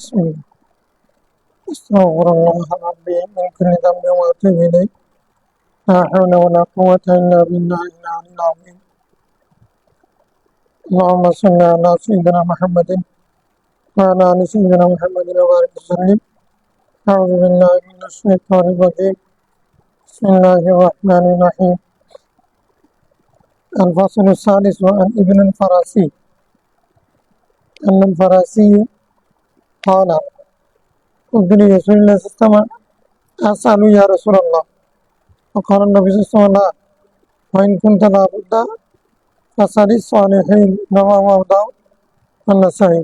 بسم الله. أستغفر الله ربي من كل ذنب وأتوب إليه. لا حول ولا قوة إلا بالله العلي العظيم. اللهم صل على سيدنا محمد وعلى آل سيدنا محمد وبارك وسلم. أعوذ بالله من الشيطان الرجيم. بسم الله الرحمن الرحيم. الفصل الثالث عن ابن الفراسي أن الفراسي قال: قلت لرسول الله صلى الله عليه وسلم: أسأل يا رسول الله. وقال النبي صلى الله عليه وسلم: لا، وإن كنت لابد فاسأل الصالحين. رواه أبو داود والنسائي.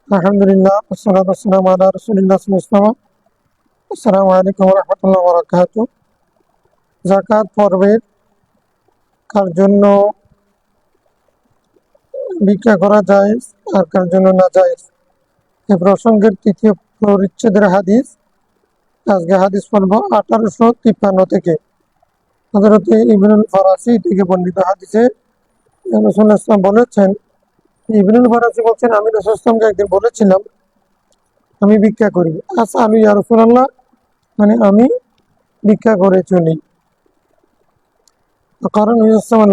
الحمد لله والصلاة والسلام على رسول الله صلى الله عليه وسلم. আসসালামু আলাইকুম ওয়া রাহমাতুল্লাহি ওয়া বারাকাতুহু। যাকাত পর্বের কার জন্য ভিক্ষা করা জায়েজ আর কার জন্য না জায়েজ, এই প্রসঙ্গের তৃতীয় পরিচ্ছেদের হাদিস। আজকে হাদিস পড়ব 1853 থেকে। হযরত ইবনুল ফারাসি থেকে বর্ণিত হাদিসে রাসূলুল্লাহ সাল্লাল্লাহু আলাইহি ওয়াসাল্লাম বলেছেন, ইবনুল ফারাসি বলছেন, আমি রাসূলুল্লাহ সাল্লাল্লাহু আলাইহি ওয়াসাল্লামকে একদিন বলেছিলাম আমি ভিক্ষা করি। আসআলু ইয়া রাসূলুল্লাহ, মানে আমি ভিক্ষা করে চলি। কারণ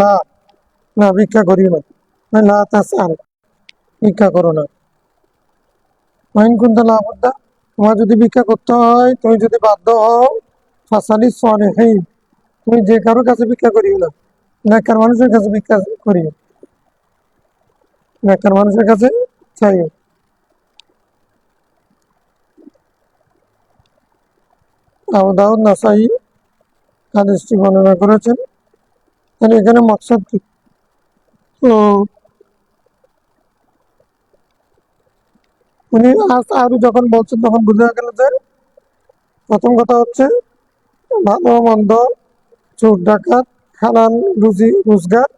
না, না ভিক্ষা করি না, না তাসআল, ভিক্ষা করো না। ওয়াইন কুনতা লাবুদ্দা, তোমার যদি ভিক্ষা করতে হয়, তুমি যদি বাধ্য হও, ফাসালি সালিহিন, তুমি যে কারো কাছে ভিক্ষা করিও না, নেককার মানুষের কাছে ভিক্ষা করিও, নেককার মানুষের কাছে চাইও। আবু দাউদ নাসাই হাদিসটি বর্ণনা করেছেন। তাহলে এখানে মকসদ কি? তো উনি আরো যখন বলছেন তখন বুঝা গেল যে প্রথম কথা হচ্ছে ভালো মন্দ, চোর ডাকাত, হারাম রুজি রোজগার,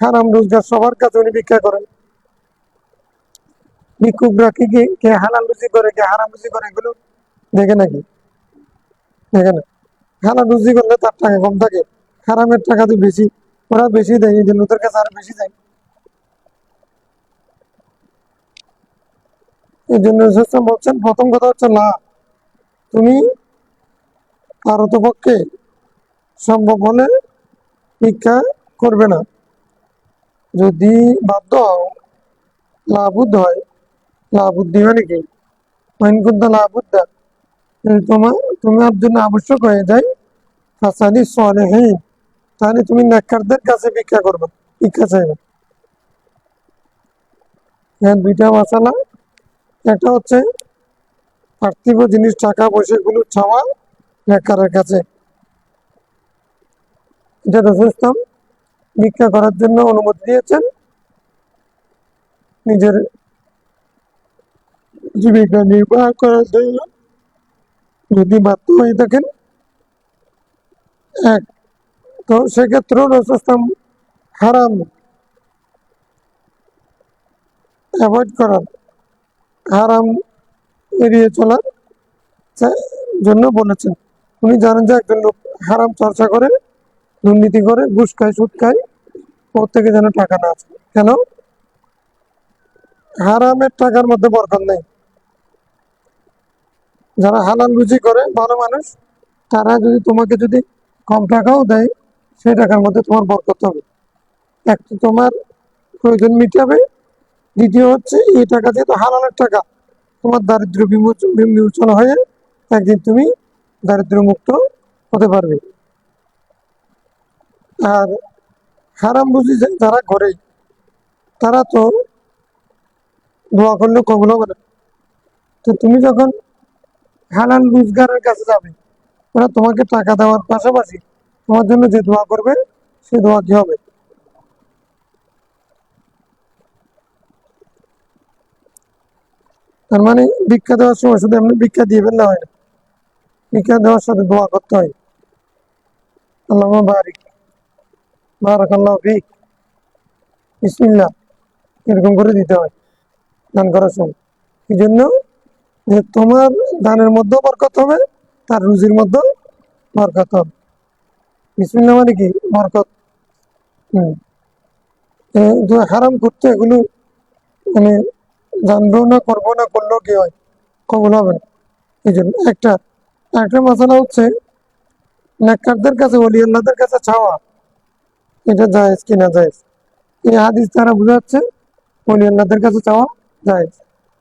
হারাম রোজগার সবার কাছে উনি ভিক্ষা করেন। ভিক্ষুকরা কি কে হালাল রুজি করে, কে হারাম রুজি করে, এগুলো দেখে নাকি? দেখে না। হালাল রুজি করলে তার টাকা কম থাকে, হারামের টাকা তো বেশি, ওরা বেশি দেয়, এই জন্য ওদের কাছে আরো বেশি দেয়। এই জন্য বলছেন প্রথম কথা হচ্ছে না, তুমি পারতপক্ষে সম্ভব হলে ভিক্ষা করবে না। যদি বাধ্য হও, লাভুদ হয়, লাভুদ্দি মানে কি? লাভুদ্দা, তোমার জন্য আবশ্যক হয়ে যায়, ফাসালি সালিহিন, তাহলে তুমি নেককারদের কাছে ভিক্ষা করবে, ভিক্ষা চাইবে। দুইটা মাসালা, একটা হচ্ছে পার্থিব জিনিস, টাকা পয়সা গুলো চাওয়া নেককারের কাছে, এটা রাসূল ভিক্ষা করার জন্য অনুমতি দিয়েছেন। নিজের জীবিকা নির্বাহ করার জন্য যদি বাধ্য হয়ে থাকেন, এক, তো সেক্ষেত্রেও রাসূল হারাম অ্যাভয়েড করার, হারাম এড়িয়ে চলার জন্য বলেছেন। উনি জানেন যে একজন লোক হারাম চর্চা করে, দুর্নীতি করে, ঘুষ খায়, সুদ খায়, ওর থেকে যেন টাকা না আছে। কেন? হারামের টাকার মধ্যে বরকত নেই। যারা হালাল রুজি করে ভালো মানুষ, তারা যদি তোমাকে যদি কম টাকাও দেয়, সেই টাকার মধ্যে তোমার বরকত হবে। এক তো তোমার প্রয়োজন মিটাবে, দ্বিতীয় হচ্ছে এই টাকা যেহেতু হালালের টাকা, তোমার দারিদ্র বিমোচন হয়ে একদিন তুমি দারিদ্র মুক্ত হতে পারবে। আর হারাম রুজি যারা করে, তারা তো দোয়া করলেও কবুল হবে না। তো তুমি যখন হালাল রোজগারের কাছে যাবে, ওরা তোমাকে টাকা দেওয়ার পাশাপাশি তোমার জন্য যে দোয়া করবে, সে দোয়া কি হবে? তার মানে ভিক্ষা দেওয়ার সময় শুধু এমনি ভিক্ষা দিয়ে ফেললে হয় না, ভিক্ষা দেওয়ার সাথে দোয়া করতে হয়। আল্লাহুম্মা বারিক, বারাকাল্লাহু ফিক, বিসমিল্লাহ, এরকম করে দিতে হয় দান করার সময়। এই জন্য যে তোমার দানের মধ্যেও বরকত হবে, তার রুজির মধ্যেও বরকত হবে। বিসমিল্লাহ মানে কি? বরকত। হারাম করতে এগুলো মানে জানবো না, করবো না, করলেও কি হয়, কবুল হবে না। এই জন্য একটা একটা মশলা হচ্ছে নেককারদের কাছে, ওলি আল্লাহদের কাছে চাওয়া, এটা জায়েজ কিনা জায়েজ। এই হাদিস দ্বারা বোঝা যাচ্ছে ওলি আল্লাহদের কাছে চাওয়া জায়েজ,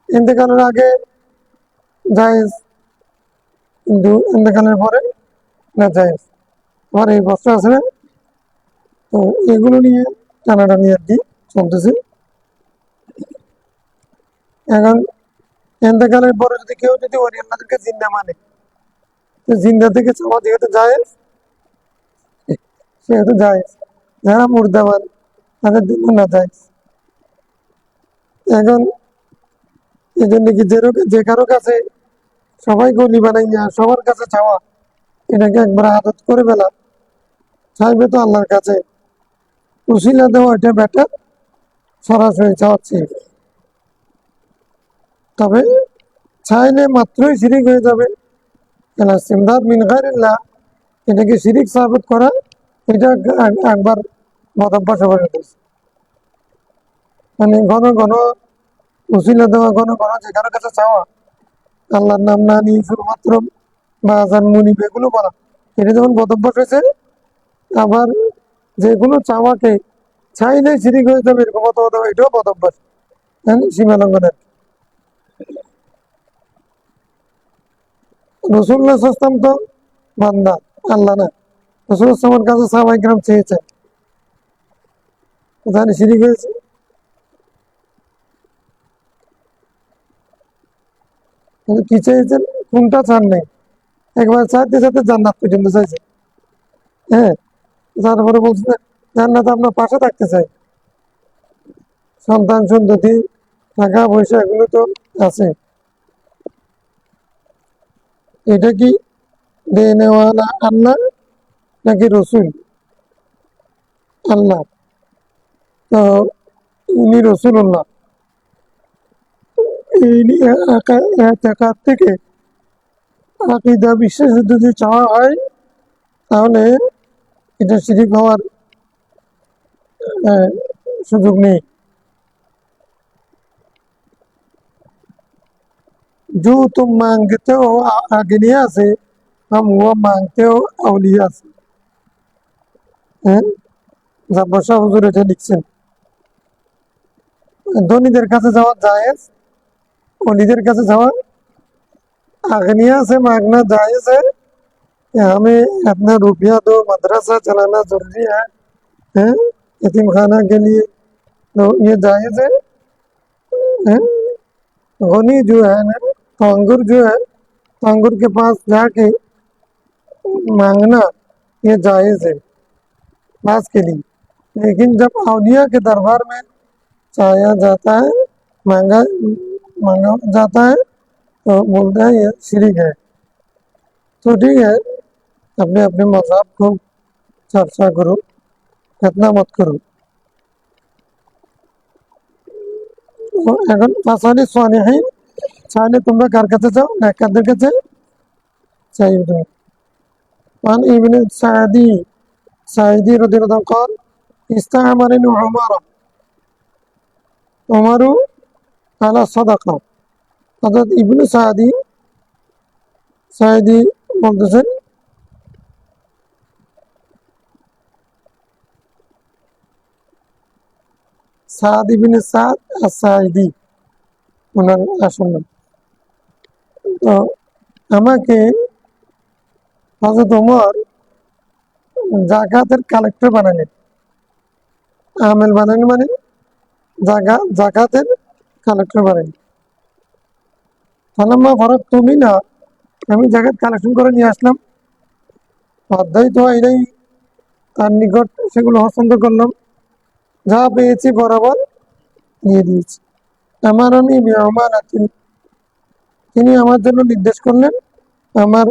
ইন্তেকালের আগে জায়েজ, কিন্তু ইন্তেকালের পরে না জায়েজ। আমার এই প্রশ্ন আছে না, তো এগুলো নিয়ে টানাটানি আর কি চলতেছে। এখন ইন্তেকালের পরে যদি কেউ যদি ওলি আল্লাহদেরকে জিন্দা মানে, তো জিন্দা থেকে চাওয়া যেহেতু জায়েজ, সেহেতু জায়েজ। যারা মুর্দাবান তাদের জন্য না জায়েজ। এখন এই জন্য কি যে কারো কাছে সবাই গলি বানাই না, সবার কাছে চাওয়া, এটাকে একবার আদত করে ফেলা, চাইবে তো আল্লাহর কাছে, উসিলা দেওয়া, এটা বেটার সরাসরি চাওয়াচ্ছি। তবে চাইলে মাত্রই শিরিক হয়ে যাবে। ইস্তিমদাদ মিন গায়রিল্লাহ, এটাকে শিরিক সাবিত করা, এটা একবার বদভ্যাস হয়ে গেছে। মানে ঘন ঘন উসিলা দেওয়া, ঘন ঘন যে কারো কাছে চাওয়া, আল্লাহর নাম না নিয়ে শুধুমাত্র বাজান মুনিব এগুলো বলা, এটা যেমন বদভ্যাস হয়েছে, আবার যেগুলো চাওয়াকে চাইলে শিরিক হয়ে যাবে এরকম অথবা এটাও বদভ্যাস, সীমা লঙ্ঘনের। রসুল্লাহ সাল্লাম তো বান্দা, আল্লাহ না। রসুল ইসলামের কাছে সাহাবায়ে কেরাম চেয়েছে, তাহলে শিরিক হয়েছে। কিন্তু কি চেয়েছেন, কোনটা চান নেই, একবার চাইতে চাইতে জান্নাত পর্যন্ত চাইছে। হ্যাঁ, তারপরে বলছে জান্নাত আপনার পাশে থাকতে চাই, সন্তান সন্ততি, টাকা পয়সা এগুলো তো আছে। এটা কি দিয়ে নেওয়া না আল্লাহ নাকি রসুল? আল্লাহ। তো ইনি রসুল্লাহ, ইনি একাত থেকে আকিদা বিশ্বাস যদি চাওয়া হয়, তাহলে এটা শিরিক হওয়ার সুযোগ নেই। जो तुम मांगते हो अग्निया से, हम वो मांगते हो अवलिया से। হ্যাঁ, জাব্বার শাহ হুজুর এটা লিখছেন। ধনীদের কাছে যাওয়া জায়েজ, অলিদের কাছে যাওয়া, अग्निया से मांगना जायज है कि हमें अपना रुपया दो, मदरसा चलाना जरूरी है, यतीम खाना के लिए, तो ये जायज है? गनी जो है ना, तांगुर जो है, तांगुर के पास जाके मांगना ये जायज है पास के लिए, लेकिन जब अौलिया के दरबार में चाया जाता है, मांगा मांगा जाता है, तो बोलते हैं ये शिरिक है। तो ठीक है, अपने अपने मजहब को चर्चा करो, इतना मत करो। এখন মাসালি সালিহিন চাইলে তোমরা কার কাছে যাও, নেককারদের কাছে চাইবে। عن ابن سعيدي رضي الله عنه قال استعملني عمر على صدقة। অর্থাৎ ইবনে সাইদি বলতেছেন, সাদ ইবনে সাদ আস-সাইদি ওনার আসল নাম। তো আমাকে হযরত ওমর জাকাতের কালেক্টর বানালেন। আমেল বানালেন মানে জাকাতের কালেক্টর বানালেন। ফালাম্মা ফারাগতু মিনহা, আমি জাকাত কালেকশন করে নিয়ে আসলাম। অধ্যায়িত এটাই তার নিকট সেগুলো হস্তান্তর করলাম, যা পেয়েছি বরাবর দিয়ে দিয়েছি। আমারানি বিআমানাতিন, তিনি আমার জন্য নির্দেশ করলেন আমার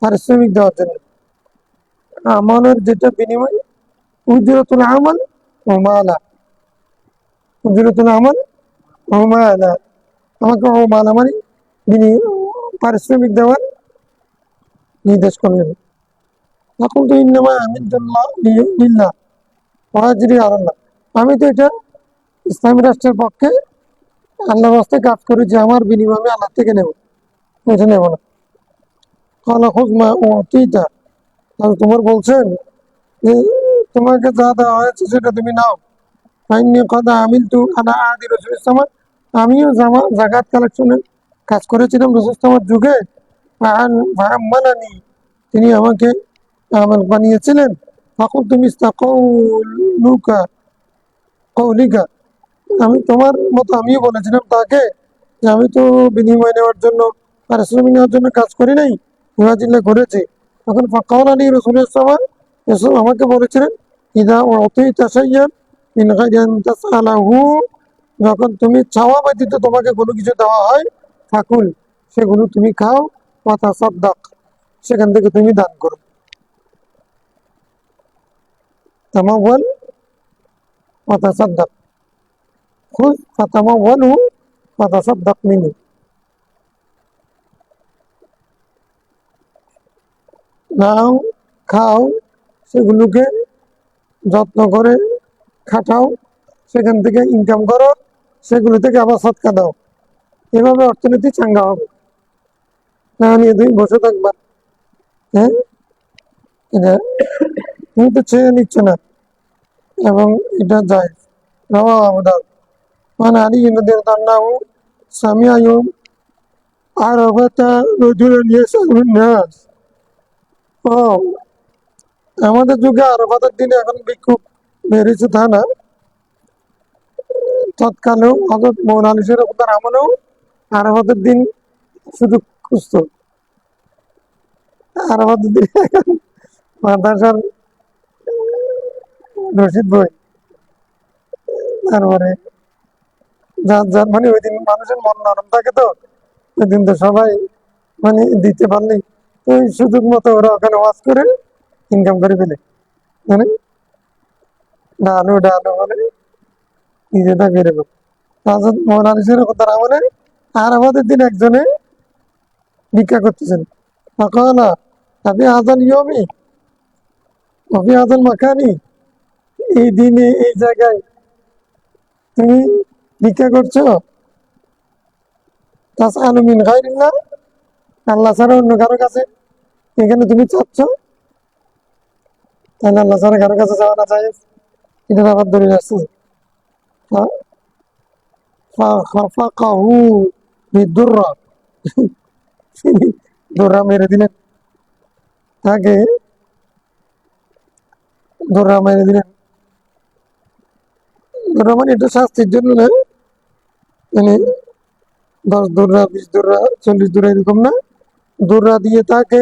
পারিশ্রমিক দেওয়ার জন্য। আমলের যেটা বিনিময়, উজরাতুল আমাল ও মালা, উজরাতুল আমাল ও মালা, আমাকে ও মালা মানে পারিশ্রমিক দেওয়ার নির্দেশ করলেন। তখন তো ইন্নামা আমিনতুল্লাহ লিল্লাহ ওয়া আজরি আলাল্লাহ, আমি তো এটা ইসলামী রাষ্ট্রের পক্ষে আল্লাহর রাস্তায় কাজ করি যে আমার বিনিময়ে আমি আল্লাহ থেকে নেব, এটা নেব না। কলা খুব মা অতীতা, তাহলে তোমার বলছেন যে তোমাকে যা দেওয়া হয়েছে সেটা তুমি নাও। ফাইনি কথা আমিল তু আনা আদি রসুল ইসলাম, আমিও জাকাত কালেকশনের কাজ করেছিলাম রসুল ইসলামের যুগে। ফাহাম্মালানি, তিনি আমাকে আমল বানিয়েছিলেন। ফাকুল তুমি কৌলুকা কৌলিকা, আমি তোমার মতো আমিও বলেছিলাম তাকে যে আমি তো বিনিময় নেওয়ার জন্য, পারিশ্রমিক নেওয়ার জন্য কাজ করি নাই, মুহাজিল্লা করেছি। তখন ফাকাউল আলী রসুল ইসলাম, রসুল আমাকে বলেছিলেন, ইদা অতই তাসাইয়ান মিন গায়রি আন তাসআলাহু, যখন তুমি চাওয়া ব্যতীত তোমাকে কোনো কিছু দেওয়া হয়, ফাকুল, সেগুলো তুমি খাও, ওয়া তাসাদ্দাক, সেখান থেকে তুমি দান করো। তামাওয়াল ওয়া তাসাদ্দাক, খুয ফাতামাওয়ালু ওয়া তাসাদ্দাক মিনহু, নাও, খাও, সেগুলোকে যত্ন করে খাটাও, সেখান থেকে ইনকাম করো, সেগুলো থেকে আবার সৎকা দাও। এভাবে অর্থনীতি চাঙ্গা হবে। না নিয়ে তুমি বসে থাকবা, হ্যাঁ, এটা তুমি তো চেয়ে নিচ্ছ না, এবং এটা যায়। রাওয়াহু আবু দাউদ। ওয়ান আলী রাদিয়াল্লাহু আনহু সামিআ ইয়াউম আরাফাতা রাজুলান ইয়াসআলুন নাস। ও, আমাদের যুগে আরাফাতের দিনে এখন ভিক্ষুক বেরিয়েছে তা না, তৎকালেও হযরত মওলানা আলী শরীফ আমলেও আরাফাতের দিন শুধু খুঁজতো। আরাফাতের দিন এখন মাদ্রাসার রশিদ বই, তারপরে যার যার মানে ওই দিন মানুষের মন নরম থাকে, তো ওই দিন তো সবাই মানে দিতে পারলেই ওই সুযোগ মতো ওরা ওখানে ওয়াজ করে ইনকাম করে ফেলে, মানে ডানো ডানো মানে নিজে থাকে এরকম। হাজরত মওলানা আলী শরীফ আমলে আরাফাতের দিন একজনে ভিক্ষা করতেছেন। ফাকালা আবি হাযাল ইয়াউমি ওয়া ফি হাযাল মাকানি, এই দিনে এই জায়গায় তুমি ভিক্ষা করছো, তাসআলু মিন গায়রিল্লাহ, আল্লাহ ছাড়া অন্য কারো কাছে এখানে তুমি চাচ্ছ, তাহলে আল্লাহ ছাড়া কারো কাছে যাওয়া না যায়, এটার আবার দলিল আছে। ফাখাফাকাহু বিদুররা, তিনি দোররা মেরে দিলেন, তাকে দোররা মেরে দিলেন। দোররা মানে এটা শাস্তির জন্য না, মানে 10 দোররা, 20 দোররা, 40 দোররা এরকম না, দোররা দিয়ে তাকে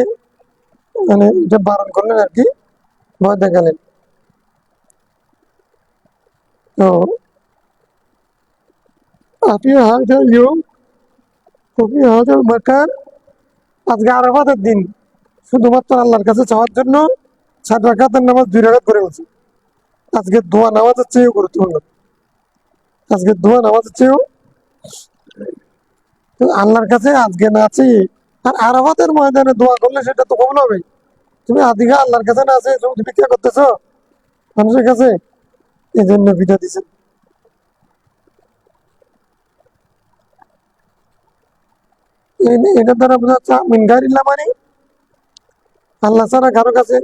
মানে এটা বারণ করলেন আর কি, ভয় দেখালেন। তো আপনি হাজার ইয়ম, আপনি হাজার মাকার, আজকে আরাফাতের দিন শুধুমাত্র আল্লাহর কাছে চাওয়ার জন্য 7 রাকাতের নামাজ 2 রাকাত করে বলছে। আজকে দোয়া নামাজের চেয়েও গুরুত্বপূর্ণ, আজকে দোয়া নামাজের চেয়েও আল্লাহর কাছে আজকে না চেয়ে আর আরাফাতের ময়দানে দোয়া করলে সেটা তো কবুল হবে। তুমি আদিঘা আল্লাহর কাছে না চেয়ে তুমি ভিক্ষা করতেছো মানুষের কাছে, এই জন্য ভিডিও দিচ্ছেন। এটা দ্বারা বোঝা যাচ্ছে মিনগারিল্লাহ মানে আল্লাহ ছাড়া কারো কাছে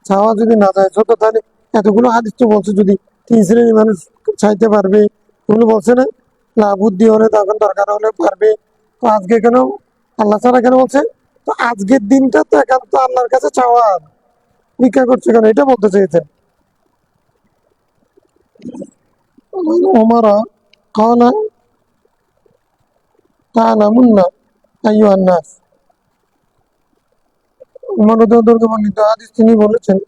চাওয়া যদি না যায় ছোট, তাহলে এতগুলো হাদিস তো বলছে যদি 3 শ্রেণীর মানুষ চাইতে পারবে, এগুলো বলছে না, বুদ্ধি হলে তখন দরকার হলে পারবে। তো আজকে কেন আল্লাহ ছাড়া কেন বলছে? তো আজকের দিনটা তো একান্ত আল্লাহর কাছে চাওয়ার, ভিক্ষা করছে কেন এটা বলতে চেয়েছেন। ওমরা কালা তা'লামুন্না আইয়ুহান নাস, ওমর রাদিয়াল্লাহু বর্ণিত হাদিস, তিনি বলেছেন,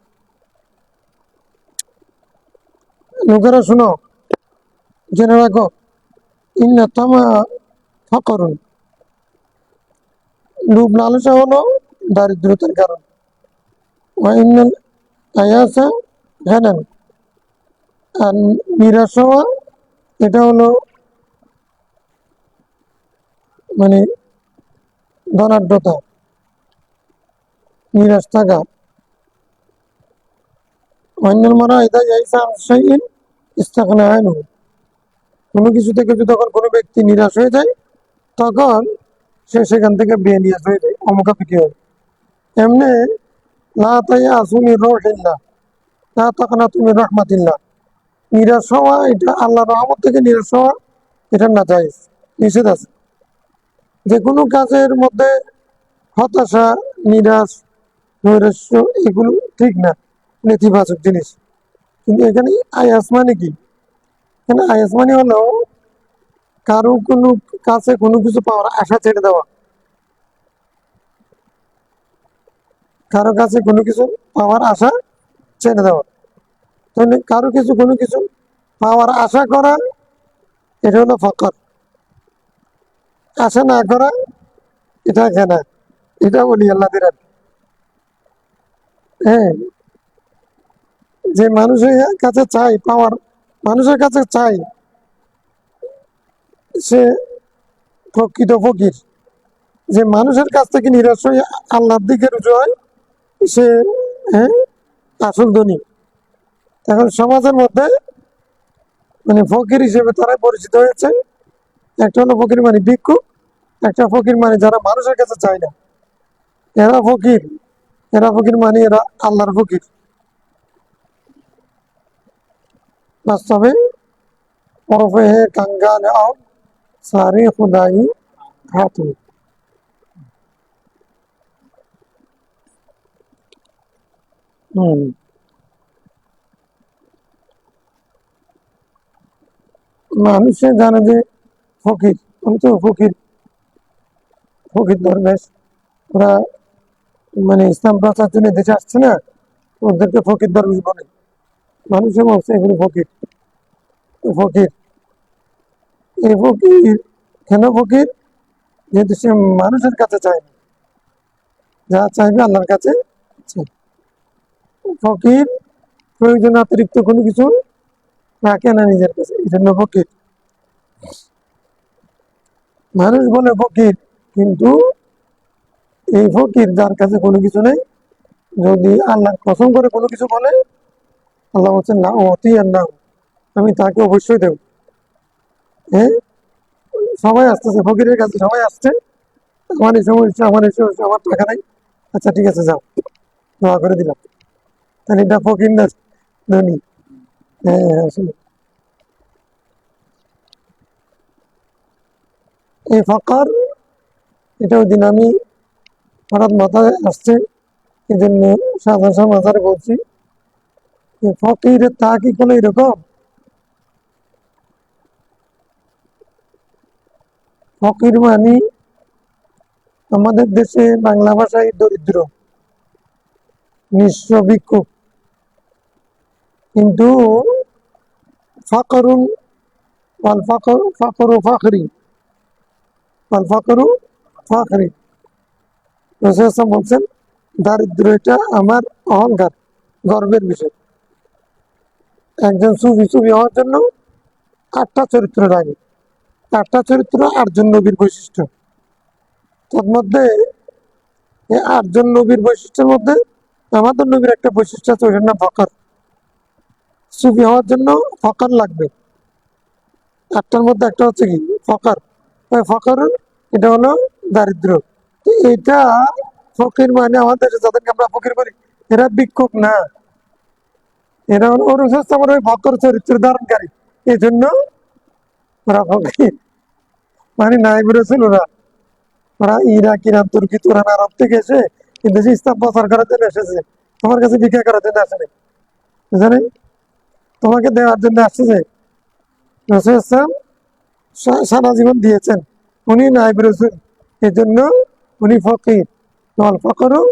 লোকেরা শুনো, জেনে রাখো, ইন্না তামা ফাকরুন, লোভ লালসা হলো দারিদ্রতার কারণ। ওয়া ইন্নাল আয়াসা ঘানান, আর নিরাশ হওয়া এটা হলো মানে ধনাঢ্যতা, নিরাশ থাকা। ওয়া ইন্নাল মারা ইযা ইয়াইসা আন শাইইন ইস্তাগনা আনহু, কোনো কিছু থেকে যখন কোনো ব্যক্তি নিরাশ হয়ে যায় তখন সে সেখান থেকে বেনিয়াস হয়ে যায়, অমুখাপেক্ষী হয়। এমনি লা তাইয়াসু মির রহিল্লাহ, লা তাকনাতু মির রাহমাতিল্লাহ। নিরাশ হওয়া, এটা আল্লাহর রহমত থেকে নিরাশ হওয়া, এটা না জায়েজ, নিষেধ আছে। যে কোনো কাজের মধ্যে হতাশা, নিরাশ, নৈরাশ্য এগুলো ঠিক না, নেতিবাচক জিনিস। কিন্তু এখানে আয়াস মানে কি? এখানে আয়াস মানে হলো কারো কোনো কাছে কোনো কিছু পাওয়ার আশা ছেড়ে দেওয়া, কারো কাছে কোনো কিছু পাওয়ার আশা ছেড়ে দেওয়া। তাহলে কারো কিছু কোনো কিছু পাওয়ার আশা করা, এটা হলো ফকর। আশা না করা, এটা কেনা, এটা বলি আল্লাহ দিলেন। হ্যাঁ, যে মানুষের কাছে চাই পাওয়ার, মানুষের কাছে চাই, সে প্রকৃত ফকির। যে মানুষের কাছ থেকে নিরাশ হয়ে আল্লাহর দিকে রুজু হয়, সে হ্যাঁ আসল ধনী। এখন সমাজের মধ্যে মানে ফকির হিসেবে তারাই পরিচিত হয়েছে। একটা হলো ফকির মানে ভিক্ষুক, একটা ফকির মানে যারা মানুষের কাছে চায় না, এরা ফকির। এরা ফকির মানে এরা আল্লাহর ফকির বাস্তবে। ওরফে হে কাঙ্গাল আও সারে খুদাই হাতু। হম, মানুষে জানে যে ফকির, আমি তো ফকির, ফকির দরবেশ। ওরা মানে ইসলাম প্রচার জন্য দেশে আসছে না, ওদেরকে ফকির দরবেশ বলে। মানুষে বলছে এগুলো ফকির। ফকির, এই ফকির কেন ফকির? যেহেতু সে মানুষের কাছে চায় না, যা চাইবে আল্লাহর কাছে চায়। ফকির প্রয়োজন অতিরিক্ত কোনো কিছু রাখে না নিজের কাছে, এই জন্য ফকির। মানুষ বলে ফকির, কিন্তু এই ফকির যার কাছে কোনো কিছু নেই, যদি আল্লাহর কসম করে কোনো কিছু বলে, আল্লাহ বলছেন না অতি আর না, আমি তাকে অবশ্যই দেব। হ্যাঁ, সবাই আসতেছে ফকিরের কাছে, সবাই আসছে, আমার এই সমস্যা, আমার এই সমস্যা, আমার টাকা নাই, আচ্ছা ঠিক আছে যাও, দোয়া করে দিলাম। তাহলে এটা ফকির না ধনী? হ্যাঁ হ্যাঁ, আসলে এই ফকর, এটা ওই দিন আমি হঠাৎ মাথায় আসছে, এই জন্য সাধারণ মাথায় বলছি। ফকিরের তা কি কোনো এরকম? ফকির মানে আমাদের দেশে বাংলা ভাষায় দরিদ্র, নিঃস্ব, ভিক্ষুক। কিন্তু ফাকরুন ওয়াল ফাকর ফাকরু ফাকরি, ওয়াল ফাকরু ফাকরি। রাসূল বলছেন দারিদ্র এটা আমার অহংকার, গর্বের বিষয়। একজন সুফি সুফি হওয়ার জন্য 8টা চরিত্র লাগে। 8টা চরিত্র 8জন নবীর বৈশিষ্ট্য। তার মধ্যে এই 8জন নবীর বৈশিষ্ট্যের মধ্যে আমাদের নবীর একটা বৈশিষ্ট্য আছে, ওইটার নাম ফকর। সুফি হওয়ার জন্য ফকর লাগবে। 8টার মধ্যে একটা হচ্ছে কি ফকর। ফকর, এটা হলো দারিদ্র। তো এটা ফকির মানে আমাদের যাদেরকে আমরা ফকির করি, এরা ভিক্ষুক না, এরা হলো আমার ওই ফকর চরিত্র ধারণকারী। এই জন্য ওরা ফকির, মানে নাইব রসুল। ওরা ওরা ইরাক, ইরান, তুর্কি, তুরান, আরব থেকে এসে কিন্তু ইসলাম প্রচার করার জন্য এসেছে, তোমার কাছে ভিক্ষা করার জন্য আসেনি, বুঝলেন? তোমাকে দেওয়ার জন্য আসছে। রসুল ইসলাম সারা জীবন দিয়েছেন, উনি নাইব রসুল, এই জন্য উনি ফকির। নল ফকরও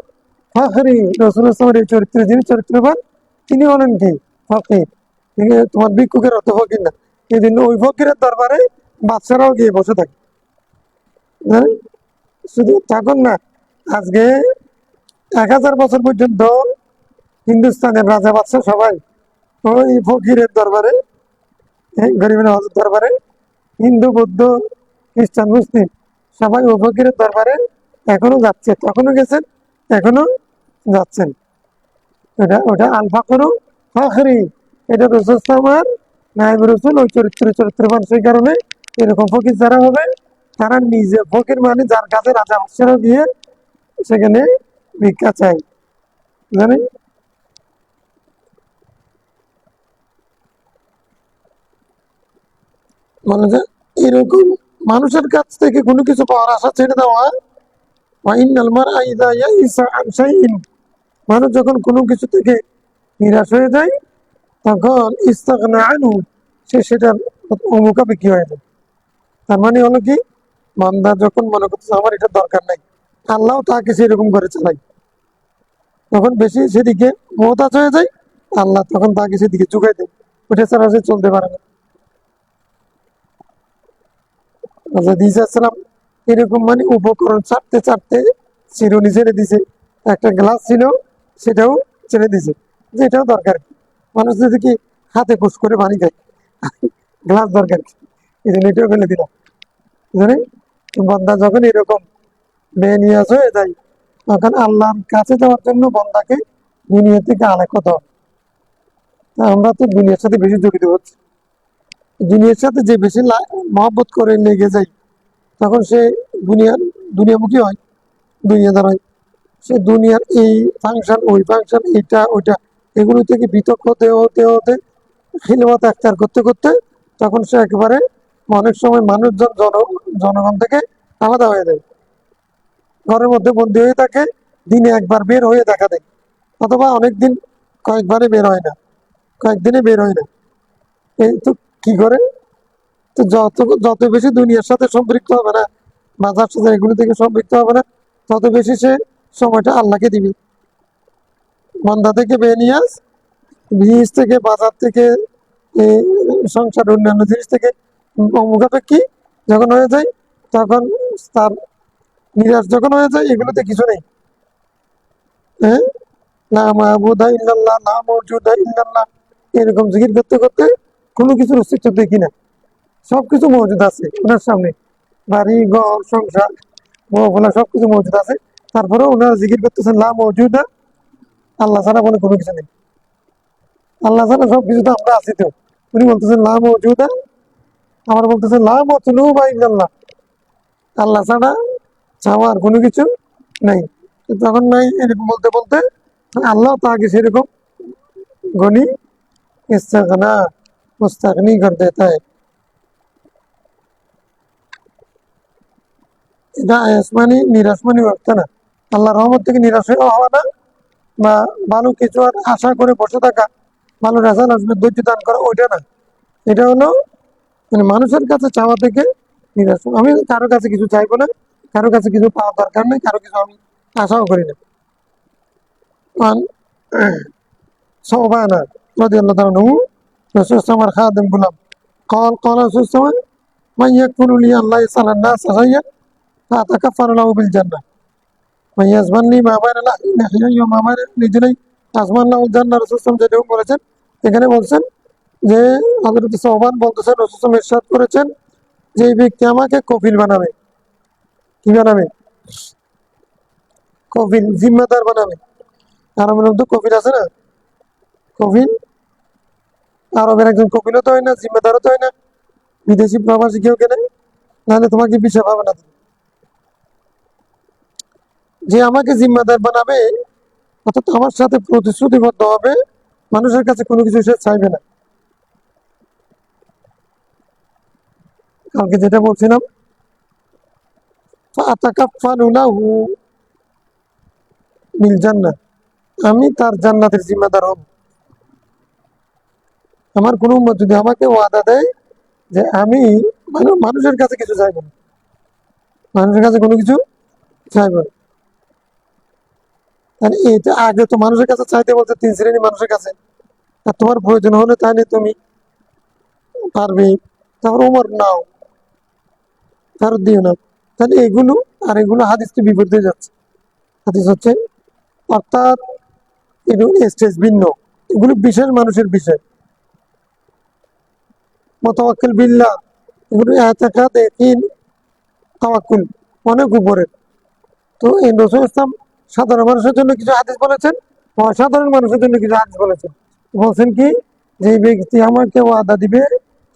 ফখরি। রসুল ইসলামের এই চরিত্রে যিনি চরিত্রবান, তিনি হলেন কি ফকির। তোমার ভিক্ষুকের অর্থ ফকির না। এই জন্য ওই ফকিরের দরবারে বাচ্চারাও গিয়ে বসে থাকে। হ্যাঁ, শুধু থাকুন না, আজকে 1000 বছর পর্যন্ত হিন্দুস্তানের রাজা বাদশা সবাই ওই ফকিরের দরবারে, গরিব নওয়াজের দরবারে, হিন্দু, বৌদ্ধ, খ্রিস্টান, মুসলিম সবাই ওই ফকিরের দরবারে এখনো যাচ্ছে, তখনো গেছেন, এখনো যাচ্ছেন। ওটা ওটা আল ফাকরু ফাখরি, এটা রসুল ইসলামের নায়েব রসুল ওই চরিত্রবান, সেই কারণে এরকম ফকির যারা হবে তারা নিজে ফকির, মানে যার কাছে রাজা বাদশারা দিয়ে সেখানে ভিক্ষা চায়, জানেন। মানে যে এরকম মানুষের কাছ থেকে কোনো কিছু পাওয়ার আশা ছেড়ে দেওয়া। মানুষ যখন কোনো কিছু থেকে নিরাশ হয়ে যায় তখন ইস্তাগনা আনহু, সে সেটার মুখাপেক্ষি হয়ে যায়। তার মানে হলো কি, বান্দা যখন মনে করতেছে আমার এটা দরকার নাই, আল্লাহ তাকে সেরকম করে চালায়, তখন বেশি সেদিকে মহতাজ হয়ে যায়, আল্লাহ তখন তাকে সেদিকে চুকাই দেয়, ওটা ছাড়া সে চলতে পারে না। ইসলাম এরকম মানে উপকরণ ছাড়তে ছাড়তে চিরুনি ছেড়ে দিছে, একটা গ্লাস ছিল সেটাও ছেড়ে দিছে, যে এটাও দরকার কি, মানুষ যদি কি হাতে পুষ করে পানি খায়, গ্লাস দরকার কি, এই জন্য এটাও ফেলে দিলাম, জানি। বন্দা যখন এরকম বেনিয়াজ হয়ে যায় তখন আল্লাহর কাছে যাওয়ার জন্য বন্দাকে দুনিয়া থেকে আলাদা হতে হবে। আমরা তো দুনিয়ার সাথে বেশি জড়িত হচ্ছি, দুনিয়ার সাথে যে বেশি মহব্বত করে লেগে যায় তখন সে দুনিয়ামুখী হয়, দুনিয়াদার হয়। সে দুনিয়ার এই ফাংশন ওই ফাংশন এটা ওইটা এগুলো থেকে বিতক হতে হতে হতে খিলমত আখতার করতে করতে তখন সে একেবারে অনেক সময় মানুষজন জনগণ থেকে আলাদা হয়ে যায়, ঘরের মধ্যে বন্দী হয়ে থাকে, দিনে একবার বের হয়ে দেখা দেয়, অথবা অনেকদিন কয়েকবারে বের হয় না, কয়েকদিনে বের হয় না। এই তো কি করে, তো যত বেশি দুনিয়ার সাথে সম্পৃক্ত হবে না, বাজার সাজার এগুলো থেকে সম্পৃক্ত হবে না, তত বেশি সে সময়টা আল্লাহকে দিবে। মন্দা থেকে বেনিয়াজ, বীজ থেকে বাজার থেকে এই সংসার অন্যান্য জিনিস থেকে মুখাপেক্ষী যখন হয়ে যায় তখন তার নিরাশ যখন হয়ে যায়, এগুলোতে কিছু নেই। হ্যাঁ, না মাহবুদা ইল্লাল্লাহ, না মওজুদা ইল্লাল্লাহ, এরকম জিকির করতে করতে কোনো কিছুর অস্তিত্ব দেখি না, সবকিছু মজুদ আছে ওনার সামনে, বাড়ি ঘর সংসার মোহফলা সবকিছু মজুদ আছে, তারপরেও ওনারা জিকির করতেছেন লা মওজুদা, আল্লাহ ছাড়া বলে কোনো কিছু নেই, আল্লাহ ছাড়া সবকিছু তো আমরা আছি তো। উনি বলতেছেন লা মওজুদা, আবার বলতেছেন লা মাতলুবা ইল্লাল্লাহ, আল্লাহ ছাড়া চাওয়ার কোনো কিছু নেই। তখন নাই এরকম বলতে বলতে আল্লাহ তাকে সেরকম গনি ইস্তাগনা মুস্তাগনি कर देता है। এটা আসমানি নিরাসমানি অর্থ না, আল্লাহ রহমত থেকে নিরাশ হওয়া না, বা ভালো কিছু আর আশা করে বসে থাকা, ভালো রেজাল্ট আসবে ধৈর্য দান করা, ওইটা না। এটা হলো মানে মানুষের কাছে চাওয়া থেকে নিরাশ। আমি কারো কাছে কিছু চাইবো না, কারো কাছে কিছু পাওয়ার দরকার নেই, কারো কিছু আমি আশাও করি না। صوبانا رضي الله عنه رسول الله خادم غلام قال رسول الله من يكفل لي أن لا يسأل الناس شيئا فأتكفل له بالجنة من يزمن لي ما بين لحيي وما بين رجلي أزمن له الجنة। রসুল যেরকম বলেছেন, এখানে বলছেন যে হযরত সোবান বলতেছেন রসুল ইরশাদ করেছেন যে এই ব্যক্তি আমাকে কফিল বানাবে, কি বানাবে, কফিল জিম্মাদার বানাবে। আরবের মধ্যে কফিল আছে না, কফিল আরবের একজন কপিলও তো হয় না, জিম্মেদারও তো হয় না, বিদেশি প্রবাসী কেউ কেনে, নাহলে তোমাকে বিষয় পাবে না। যে আমাকে জিম্মেদার বানাবে অর্থাৎ আমার সাথে প্রতিশ্রুতিবদ্ধ হবে, মানুষের কাছে কোনো কিছু সে চাইবে না। কালকে যেটা বলছিলাম, আমি তার জান্নাতের জিম্মেদার হব। আমার কোনো উম্মত যদি আমাকে ওয়াদা দেয় যে আমি মানুষের কাছে কিছু চাইবো না, মানুষের কাছে কোনো কিছু চাইবো না, মানে এটা আগে তো মানুষের কাছে চাইতে বলতে তিন শ্রেণী মানুষের কাছে, আর তোমার প্রয়োজন হলে তাহলে তুমি পারবে, তারপর ওমর নাও, ফেরত দিও না, তাহলে এগুলো আর এগুলো হাদিস তো বিপরীতে যাচ্ছে। হাদিস হচ্ছে অর্থাৎ এগুলো স্টেজ ভিন্ন, এগুলো বিশেষ মানুষের বিষয়। মোতাওয়াক্কিল বিল্লাহ, এগুলো এতেকাদ ইয়াকিন তাওয়াক্কুল অনেক উপরে। তো এই রসুল ইসলাম সাধারণ মানুষের জন্য কিছু হাদিস বলেছেন, অসাধারণ মানুষের জন্য কিছু হাদিস বলেছেন। বলছেন কি যে ব্যক্তি আমাকে ওয়াদা দিবে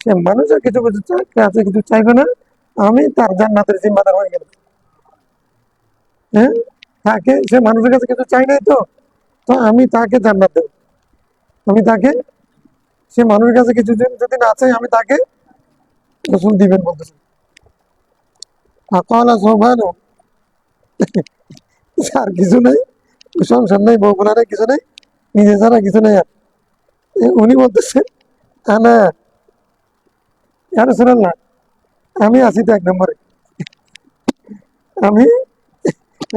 সে মানুষের কিছু কিছু কাছে কিছু চাইবে না, আমি তার জান্নাতের জিম্মাদার হয়ে গেলাম। হ্যাঁ, তাকে সে মানুষের কাছে কিছু চাই নাই তো, তো আমি তাকে জান্নাত দেব। আমি তাকে, সে মানুষের কাছে কিছু যদি না চাই আমি তাকে রসুল দিবেন বলতেছে। আকালা সোহান, আর কিছু নেই, সংসার নেই, বউ বোনা নেই, কিছু নেই, নিজে ছাড়া কিছু নেই। আর উনি বলতেছে আনা রাসূলুল্লাহ, আমি আছি তো 1 নম্বরে, আমি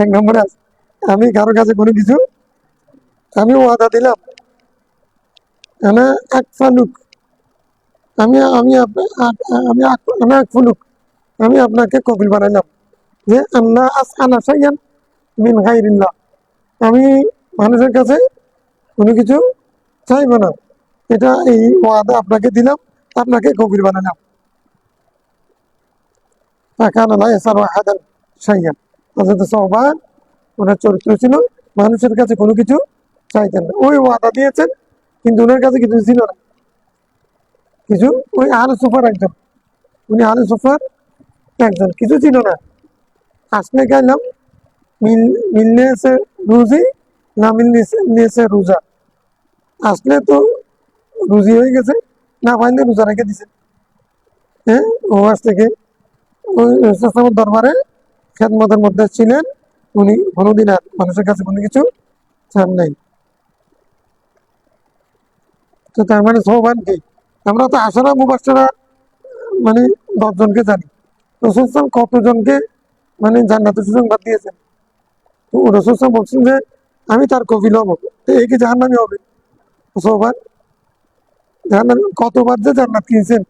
1 নম্বরে আছি, আমি কারো কাছে কোনো কিছু, আমি ওয়াদা দিলাম, আনা আকফালুক, আমি আমি আমি আনা আকফুলুক, আমি আপনাকে কপিল বানাইলাম যে আল্লাহ আনা শাইয়ান মিন গায়রিল্লাহ, আমি মানুষের কাছে কোনো কিছু চাইবো না, এটা এই ওয়াদা আপনাকে দিলাম, আপনাকে কবির বানালাম। কারণ আল্লাহ ইয়াসালু আহাদান শাইয়ান, হযরত সাওবান ওনার চরিত্র ছিল মানুষের কাছে কোনো কিছু চাইতেন না। ওই ওয়াদা দিয়েছেন কিন্তু ওনার কাছে কিছু ছিল না, কিছু, ওই আহলে সুফার একজন, উনি আহলে সুফার একজন, কিছু ছিল না। আসলে গেলাম মিলনে সে রুজি, না মিলনে সে রোজা, আসলে তো রুজি হয়ে গেছে, না পাইলে রোজা রেখে দিছে। হ্যাঁ, ও আজ থেকে ওই রাসূলের দরবারে খেদমতের মধ্যে ছিলেন, উনি কোনোদিন আর মানুষের কাছে কোনো কিছু চান নাই। তো তার মানে সোহান কি, আমরা তো আশারা মুবাশশারা মানে 10 জনকে জানি, রাসূল কতজনকে মানে জান্নাতের সুসংবাদ দিয়েছেন। তো রাসূল বলছেন যে আমি তার কফিল হব, তো এই কি জাহান্নামী হবে সোহান? জাহান্নামী কতবার যে জান্নাত কিনছেন,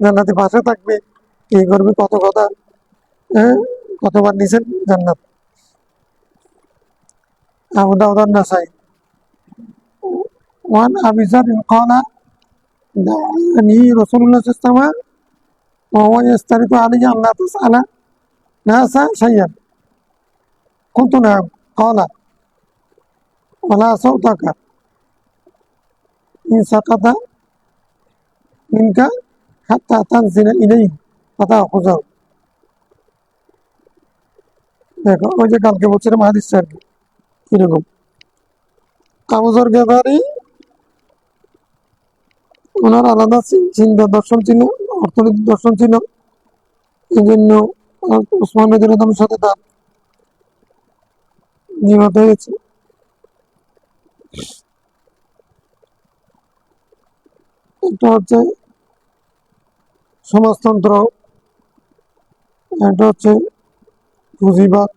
জান্নাতে পাশে থাকবে, এই করবে, কত কথা, হ্যাঁ, কতবার নিছেন জান্নাত। আবু দাউদ আন-নাসাই ওয়ান আবি যার قال دعاني رسول الله صلى الله عليه وسلم وهو يسترد علي أن لا تسأل ناسا شيئا قلت نعم قال ولا صوتك إن سقط منك حتى تنزل إليه فتأخذه। দেখো ওই যে কালকে বলছিলাম হাদিসটা আর কি কিরকম, আবু যর গিফারি ওনার আলাদা চিন্তা দর্শন ছিল, অর্থনৈতিক দর্শন ছিল, এই জন্য ওসমান রাদিয়াল্লাহু সাথে তার নিহত হয়েছে। একটা হচ্ছে সমাজতন্ত্র, একটা হচ্ছে পুঁজিবাদ,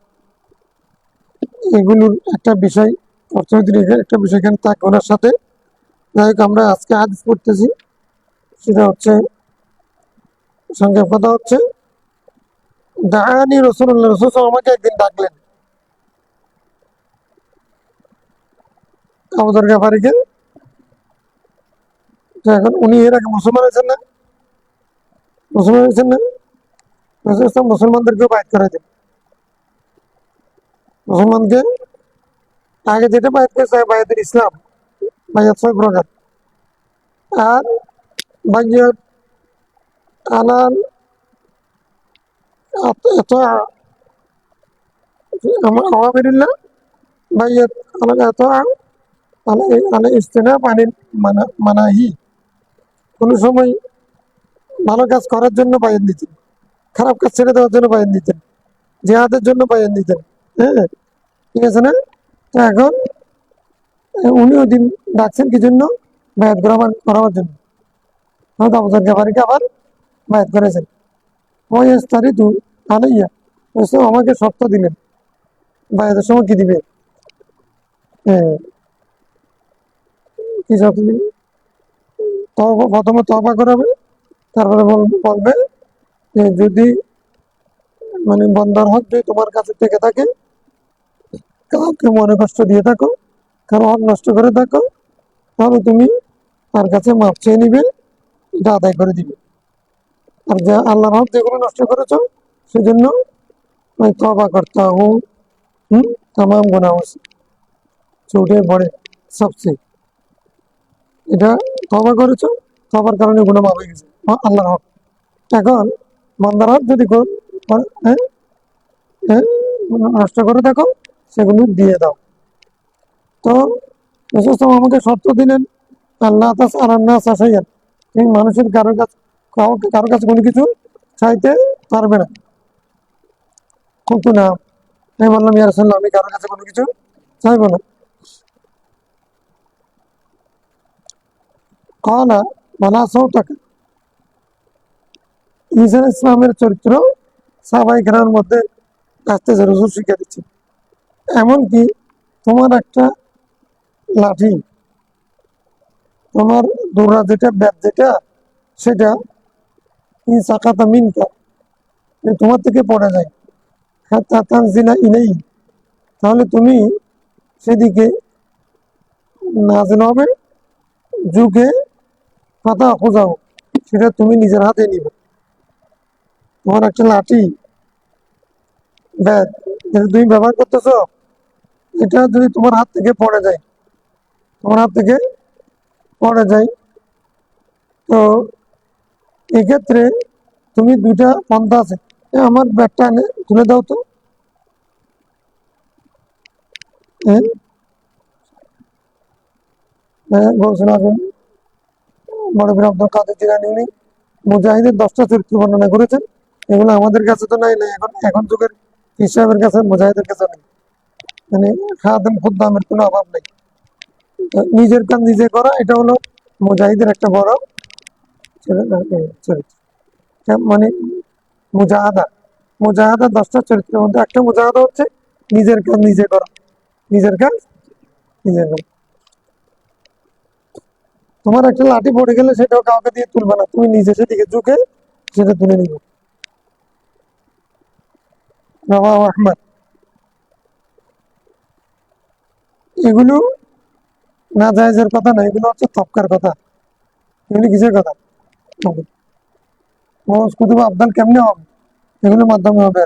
এগুলোর একটা বিষয়, অর্থনীতির একটা বিষয় এখানে থাকে ওনার সাথে। যাই হোক, আমরা আজকে হাদিস পড়তেছি, সেটা হচ্ছে সংক্ষেপ কথা হচ্ছে দাআনি রাসূলুল্লাহ, রাসূল আমাকে একদিন ডাকলেন, আবু যর গিফারিকে। তো এখন উনি এর আগে মুসলমান হয়েছেন না, মুসলমান হয়েছেন না, রাসূল মুসলমানদেরকেও বাইত করে দেন, মুসলমানকে আগে যেটা বাইত করেছে বায়াতুল ইসলাম, বায়াত 6 প্রকার, আর বায়াত আলাল আতা আওয়ামিরিল্লাহ, বায়াত আলাল আতা আলা ইজতিনাব আনিল মানাহি, কোনো সময় ভালো কাজ করার জন্য বায়াত দিতেন, খারাপ কাজ ছেড়ে দেওয়ার জন্য বায়াত দিতেন, জিহাদের জন্য বায়াত দিতেন। হ্যাঁ, ঠিক আছে না? তো এখন উনি ওই দিন ডাকছেন কি জন্য? বায়াত করাবার জন্য। হয়তো আবু যর গিফারিকে আবার বায়াত করেছেন। ওই ইস্তারিদু আলাইয়া, রাসূল আমাকে শর্ত দিলেন, বায়াতের সময় কি দিবে? হ্যাঁ, কি শর্ত দিবে? প্রথমে তওবা করাবে, তারপরে বলবে যে যদি মানে বন্দার হক যদি তোমার কাছে থেকে থাকে, কাউকে মনে কষ্ট দিয়ে থাকো, কারো হক নষ্ট করে থাকো, তাহলে তুমি তার কাছে মাপ চেয়ে নিবে, এটা আদায় করে দিবে। আর যা আল্লাহর হক যেগুলো নষ্ট করেছো সেজন্য मैं तौबा करता हूँ तमाम गुनाहों से, छोटे बड़े सबसे। এটা তওবা করেছো, তওবার কারণে গুনাহ মাফ হয়ে গেছে, আল্লাহর হক। এখন বান্দার হক যদি হ্যাঁ, হ্যাঁ, নষ্ট করে থাকো, সেগুলো দিয়ে দাও। তো রাসূল সাল্লাল্লাহু আমাকে শর্ত দিলেন, আল্লাহ তাসআলান্নাস শাইআন, তুমি মানুষের কারো কাছে কোনো কিছু চাইতে পারবে না। কিন্তু না, আমি বললাম ইয়া রাসূলুল্লাহ, আমি কারোর কাছে কোনো কিছু চাইবো না। কলা মালা টাকা। ঈসা আলাইহিস ইসলামের চরিত্র সাহাবায়ে কেরামের মধ্যে আসতেছে, রাসূল শিক্ষা দিচ্ছে। এমনকি তোমার একটা লাঠি, তোমার দৌড়া যেটা, ব্যাট যেটা, সেটা সাকাতা মিনকা, তোমার থেকে পড়ে যায়, হাত্তা তানজিলা ইলাইহি, তাহলে তুমি সেদিকে নাযিল হবে, ঝুঁকে পাতা খোঁজাও, সেটা তুমি নিজের হাতে নিবে। তোমার একটা লাঠি, ব্যাট, যেটা তুমি ব্যবহার করতেছো, এটা যদি তোমার হাত থেকে পড়ে যায়, তোমার হাত থেকে পড়ে যায়, তো এক্ষেত্রে তুমি দুইটা পন্থা আছে। আমার ব্যাগটা এনে তুলে দাও তো, বলছিলাম বড় বীর আব্দুল কাদের জিলানী উনি মুজাহিদের 10টা চরিত্র বর্ণনা করেছেন। এগুলো আমাদের কাছে তো নাই, এখন যুগের হিসাবের কাছে, মুজাহিদের কাছে নেই। মানে খাদেম খুদ্দামের কোনো অভাব নেই। নিজের কাজ নিজে করা, এটা হলো মুজাহিদের একটা বড় চরিত্র। মানে মুজাহাদা, মুজাহাদা 10টা চরিত্রের মধ্যে একটা মুজাহাদা হচ্ছে নিজের কাজ নিজে করা, নিজের কাজ নিজে করা। তোমার একটা লাঠি পড়ে গেলে সেটাও কাউকে দিয়ে তুলবে না, তুমি নিজে সেদিকে ঝুঁকে সেটা তুলে নিবে। রাওয়াহু আহমদ। এগুলো না জায়েজের কথা না, এগুলো হচ্ছে তফকার কথা। এগুলি কিসের কথা? মৌজ কুতুব আবদাল কেমনে হবে? এগুলোর মাধ্যমে হবে।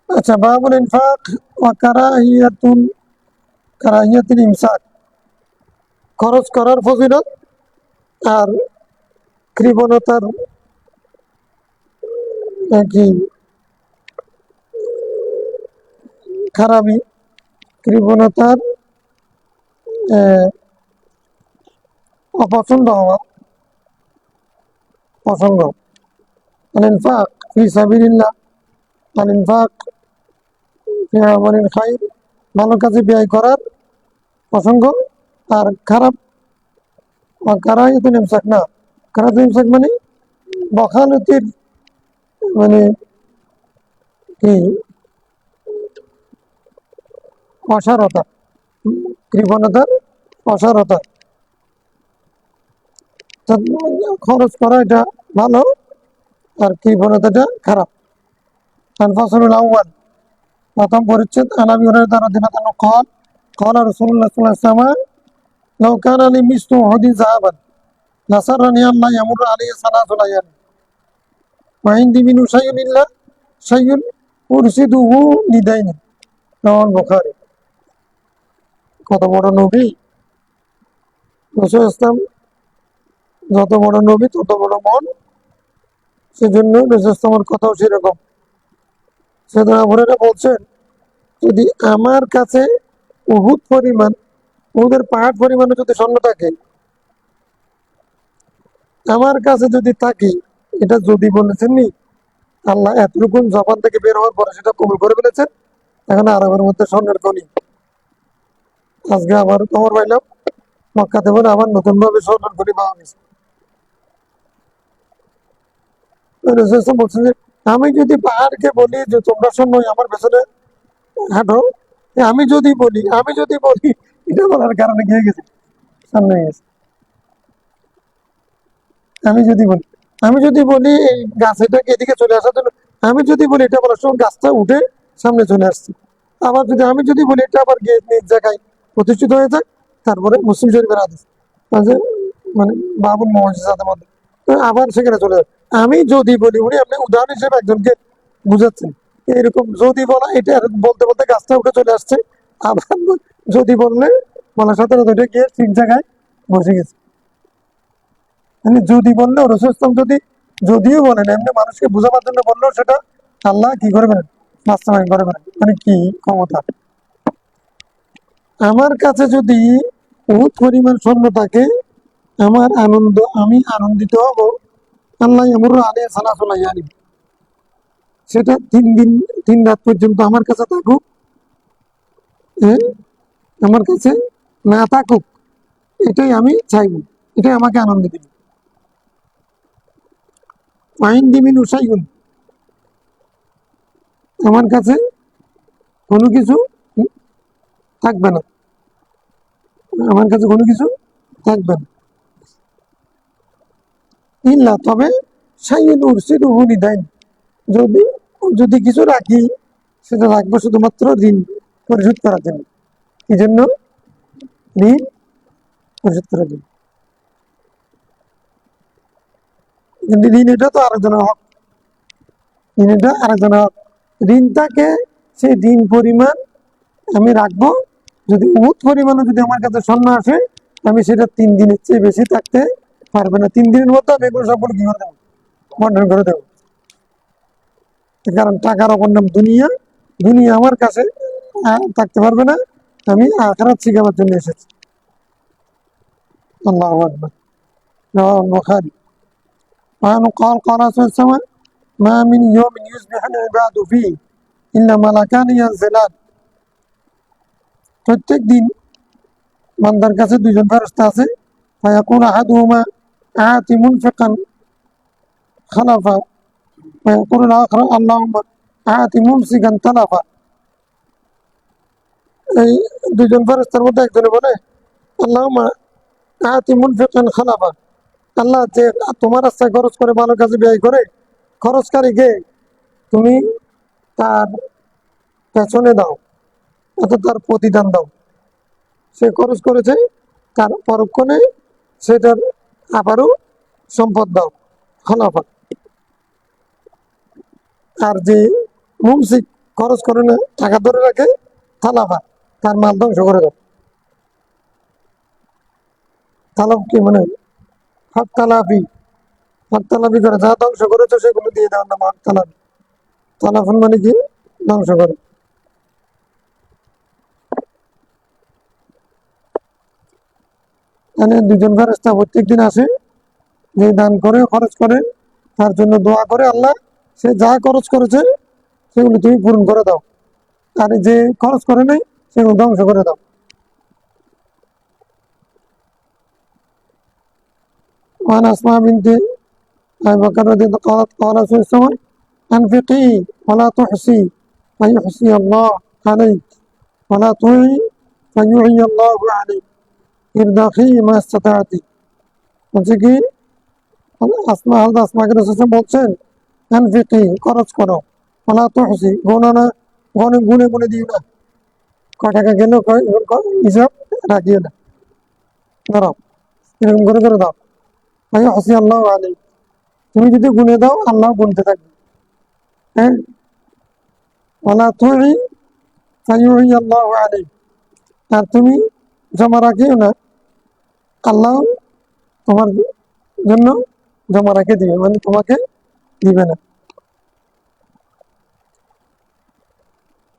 আচ্ছা, বাবুল ইনফাক ওয়া কারাহিয়াতুল ইমসাক, খরচ করার ফজিলত আর কৃপণতার কি খারাপি, কৃপণতার অপছন্দ হওয়া প্রসঙ্গ। আল ইনফাক ফি সাবিলিল্লাহ, আল ইনফাক ফি আমালিল খায়র, ভালো কাজে ব্যয় করার প্রসঙ্গ। আর খারাপ, কারাহিয়াতুল ইমসাক না, কারাহিয়াতুল ইমসাক মানে বখালতির, মানে কি অসারতা, কৃপণতার অসারতা। খরচ করা এটা ভালো, আর কৃপণতাটা খারাপ। আল-ফাসলুল আউয়াল, প্রথম পরিচ্ছেদ। আন আবি হুরায়রা রাদিয়াল্লাহু আনহু قال قال رسول الله صلى الله عليه وسلم لو كان لي مثل أحد ذهبا لسرني أن لا يمر عليه 3 ليال وعندي منه شيء إلا شيء أرشده لدين। রাওয়াহুল বুখারী। কত বড় নবী রাসূল ইসলাম, যত বড় নবী তত বড় মন, সেজন্য রাসূল ইসলামের কথাও সেরকম। সাইয়েদনা আবু হুরায়রা বলছেন, যদি আমার কাছে উহুদ পরিমাণ, উহুদের পাহাড় পরিমাণে যদি স্বর্ণ থাকে, আমার কাছে যদি থাকে, এটা যদি বলেছেন নি, আল্লাহ এতটুকু জবান থেকে বের হওয়ার পরে সেটা কবুল করে ফেলেছেন। এখন আরবের মধ্যে স্বর্ণের খনি। আজকে আবার খবর পাইলাম মক্কাতে বলে আবার নতুন ভাবে স্বর্ণের খনি পাওয়া গেছে। বলছে যে আমি যদি পাহাড়কে বলি যে তোমরা স্বর্ণ আমার পেছনে হাঁটো, আমি যদি বলি এটা বলার কারণে কি হয়ে গেছে, সামনে হয়ে গেছে। আমি যদি বলি এই গাছটাকে এদিকে চলে আসার জন্য, আমি যদি বলি এটা বলার সময় গাছটা উঠে সামনে চলে আসছে। আবার আমি যদি বলি এটা আবার গিয়ে নিজ জায়গায় প্রতিষ্ঠিত হয়ে যায়। তারপরে মুসলিম শরীফের হাদিস, মানে বাবুল মুআজিজাতের মধ্যে, তো আবার সেখানে চলে যায়। আমি যদি বলি, উনি আপনি উদাহরণ হিসেবে একজনকে বুঝাচ্ছেন, এরকম যদি বলা, এটা এরকম বলতে বলতে গাছটা উঠে চলে আসছে। আবার যদি বললে বলার সাথে সাথে ওটা গিয়ে ঠিক জায়গায় বসে গেছে। মানে যদি বললেও রসুল ইসলাম যদিও বলেন এমনি মানুষকে বোঝাবার জন্য বললেও সেটা আল্লাহ কি করবেন, বাস্তবায়ন করবেন। মানে কি ক্ষমতা! আমার কাছে যদি বহুত পরিমাণ স্বর্ণ থাকে, আমি আনন্দিত হব। আল্লাহ আমর আলী সালাতুল্লাহ আলী, সেটা 3 দিন 3 রাত পর্যন্ত আমার কাছে থাকুক, আমার কাছে না থাকুক, এটাই আমি চাইব, এটাই আমাকে আনন্দ দিবে। আইন দিমিন উসাইগুন, আমার কাছে কোনো কিছু থাকবে না, আমার কাছে কোনো কিছু থাকবে না ইল্লা, তবে সাইন উর্সিদ হুনি দেন, যদি যদি কিছু রাখি সেটা রাখবো শুধুমাত্র ঋণ পরিশোধ করার জন্য। কি জন্য? ঋণ পরিশোধ করার জন্য। কিন্তু ঋণ এটা তো আরেকজনের হক, ঋণ এটা আরেকজনের হক। ঋণটাকে সেই ঋণ পরিমাণ আমি রাখবো, যদি বহুত পরিমাণে যদি আমার কাছে স্বর্ণ আসে, আমি সেটা 3 দিনের চেয়ে বেশি থাকতে পারবে না। 3 দিনের মধ্যে আমি এগুলো সবগুলো কি করে দেবো, বন্টন করে দেবো। কারণ টাকার অপর নাম দুনিয়া, দুনিয়া আমার কাছে থাকতে পারবে না, আমি আখিরাত শিখাবার জন্য এসেছি। আল্লাহু আকবার। রাওয়াহুল বুখারী। وعنه قال قال صلى الله عليه وسلم ما من يوم يصبح العباد فيه إلا ملكان ينزلان। প্রত্যেক দিন বান্দার কাছে 2জন ফেরেশতা আছে। ফায়াকুল আহাদুহুমা আতি মুনফিকান খালাফা ويقول الآخر اللهم آت ممسكا تلفا। এই 2জন ফেরেশতার মধ্যে একজনে বলে আল্লাহুম্মা আতি মুনফিকান খালাফা, আল্লাহ যে তোমার রাস্তায় খরচ করে, ভালো কাজে ব্যয় করে, খরচকারীকে তুমি তার পেছনে দাও, অর্থাৎ তার প্রতিদান দাও। সে খরচ করেছে, তার পরক্ষণে সেটার আবারও সম্পদ দাও, খলাফা। আর যে মুমসিক, খরচ করে না, টাকা ধরে রাখে, তালাফা, তার মাল ধ্বংস করে দাও। তালাফ কি মানে? হাত তালাফি, হাত তালাফি করে, যা ধ্বংস করেছে সেগুলো দিয়ে দেওয়ার নাম হাত তালাফি। তালাফন মানে কি? ধ্বংস করে। মানে 2জন ফেরেশতা প্রত্যেক দিন আসে, যে দান করে, খরচ করে, তার জন্য দোয়া করে আল্লাহ সে যা খরচ করেছে সেগুলো তুমি পূরণ করে দাও, আর যে খরচ করে নাই সেগুলো ধ্বংস করে দাও। وعن أسماء بنت أبي بكر رضي الله قالت قال رسول الله صلى الله عليه وسلم أنفقي ولا تحصي فيحصي الله عليك ولا تعي فيعي الله عليك ارضخي ما استطعت। বলছে কি, আসমাকে রাসূল বলছেন আনফিকি, খরচ করো, ওয়ালা তুহসি, গোনা না, গুনে গুনে দিও না, কয় টাকা গেল হিসাব রাখিও না, ধরো এরকম করে করে দাও। ভাই হসি আল্লাহ আলী, তুমি যদি গুনে দাও আল্লাহ গুনতে থাকবে। হ্যাঁ, ওয়ালা তুই ফাইউই আল্লাহ আলী, আর তুমি জমা রাখিও না, আল্লাহ তোমার জন্য জমা রাখে দিবে, মানে তোমাকে দিবে না।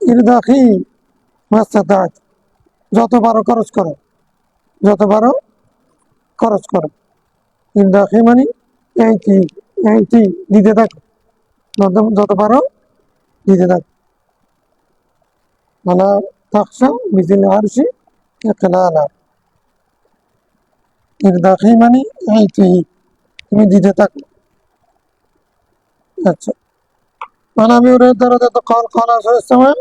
ইরদাখি মাস্তাতাত, যত পারো খরচ করো, যত পারো খরচ করো। ইরদাখি মানে এইটি এইটি দিতে থাকো, যত পারো দিতে থাকো। মানে তাকসা মিজিল আরশি ইকলালা, ইরদাখি মানে এইটি, তুমি দিতে থাকো। আচ্ছা, মানে আমি ওর দ্বারা যত قال قال صلى الله عليه وسلم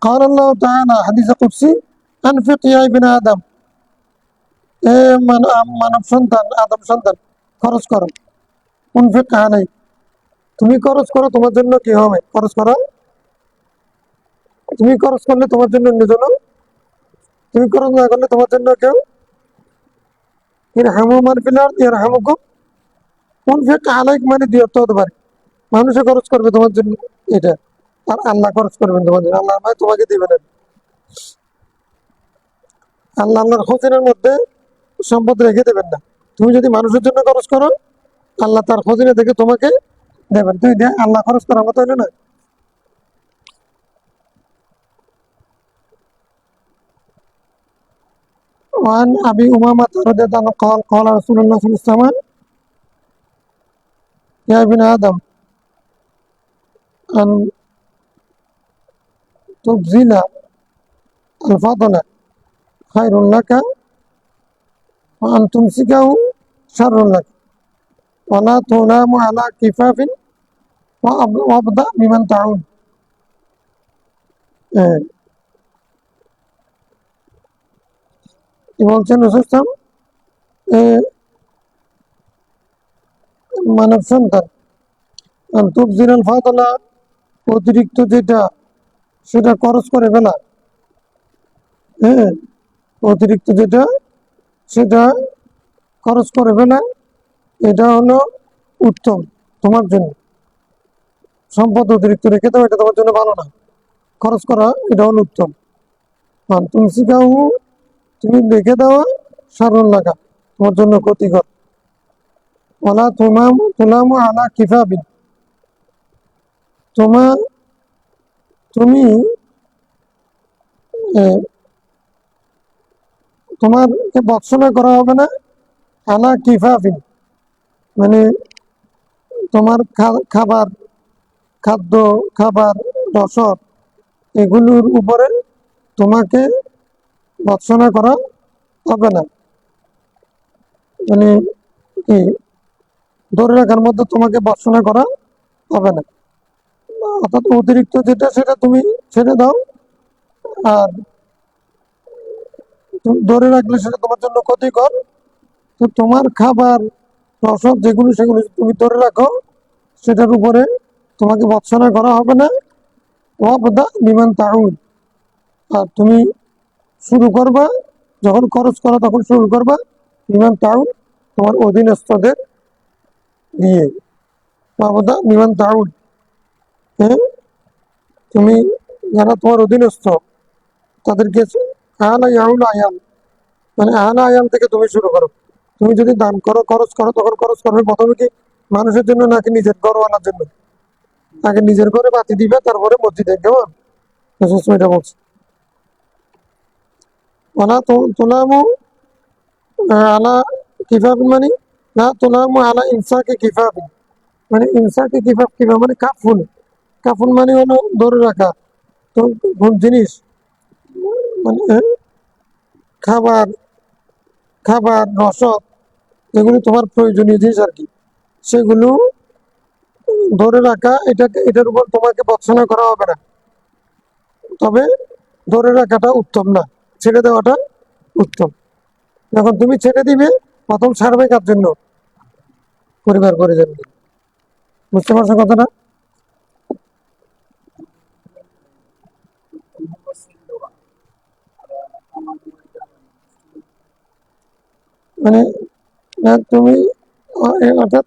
قال الله تعالى حديث قدسي أنفق يا ابن آدم، এ মানব সন্তান, আদম সন্তান, খরচ করো। উনফিক আলাই, তুমি খরচ করো, তোমার জন্য কি হবে? খরচ করো, তুমি খরচ করলে তোমার জন্য অন্যজন, তুমি খরচ না করলে তোমার জন্য কেউ। ইরহামু মান ফিল আরদি ইয়ারহামুকুম। উনফিক আলাইক মানে দিয়ে অর্থ হতে পারে মানুষে খরচ করবে তোমার জন্য, এটা, আর আল্লাহ খরচ করবেন তোমার জন্য, আল্লাহ তোমাকে দিবেন। আল্লাহর খজিনার মধ্যে সম্পদ রেখে দেবেন না। তুমি যদি মানুষের জন্য খরচ করো, আল্লাহ তার খজিনা থেকে তোমাকে দেবেন। তুই দে, আল্লাহ খরচ করার মতো হইলো না। وعن أبي أمامة رضي الله عنه قال قال رسول الله صلى الله عليه وسلم يا ابن آدم أن تبذل الفضل خير لك وأن تمسكه شر لك ولا تنام على كفاف وابدأ بمن تعود। কি বলছেন রাসূল সাল্লাল্লাহু আলাইহি ওয়াসাল্লাম, মানব সন্তান তুবজিরাল ফাদলা, অতিরিক্ত যেটা সেটা খরচ করে ফেলা। হ্যাঁ, অতিরিক্ত যেটা সেটা খরচ করে ফেলা, এটা হলো উত্তম তোমার জন্য। সম্পদ অতিরিক্ত রেখে দাও, এটা তোমার জন্য ভালো না। খরচ করা এটা হলো উত্তম। আর তুমি শিখাও, তুমি রেখে দেওয়া সারণ লাগা তোমার জন্য ক্ষতিকর। ওলা তুলামু আলা কিফাবিন, তুমি তোমারকে বর্ষনা করা হবে না আলা কিফাবিন, মানে তোমার খাদ্য খাবার রসদ এগুলোর উপরে তোমাকে ভৎসনা করা হবে না, মানে কি ধরে রাখার মধ্যে তোমাকে ভৎসনা করা হবে না। অর্থাৎ অতিরিক্ত যেটা সেটা তুমি ছেড়ে দাও, আর ধরে রাখলে সেটা তোমার জন্য ক্ষতিকর। তো তোমার খাবার রসদ যেগুলো সেগুলো তুমি ধরে রাখো, সেটার উপরে তোমাকে ভৎসনা করা হবে না। ওয়াবদা বিমান তাউদ, আর তুমি শুরু করবা, যখন খরচ করো তখন শুরু করবা বিমান তাউদ, তোমার অধীনস্থদের দিয়ে। ওয়াবদা বিমান তাউদ, হ্যাঁ, তুমি যারা তোমার অধীনস্থ তাদেরকে আহলা ইয়াউল আয়াল, মানে আহলা আয়াল থেকে তুমি শুরু করো। তুমি যদি দান করো, খরচ করো, তখন খরচ করবে প্রথমে কি মানুষের জন্য নাকি নিজের ঘর আনার জন্য? আগে নিজের ঘরে বাতি দিবে, তারপরে মসজিদে। কেমন এটা বলছে ওলা তোলামু আলা কিফাব, মানে না তোলামু আলা ইনসাকে কিফাব, মানে ইনসাকে কিফাব কিফাব মানে কাফুন। কাফুন মানে হলো ধরে রাখা। তো কোন জিনিস, মানে খাবার খাবার রসদ যেগুলো তোমার প্রয়োজনীয় জিনিস আর কি, সেগুলো ধরে রাখা, এটার উপর তোমাকে ভৎসনা করা হবে না। তবে ধরে রাখাটা উত্তম না, ছেড়ে দেওয়াটা উত্তম। যখন তুমি ছেড়ে দিবে, প্রথম ছাড়বে কার জন্য? পরিবার পরিজন। বুঝতে পারছো কথাটা? মানে তুমি অর্থাৎ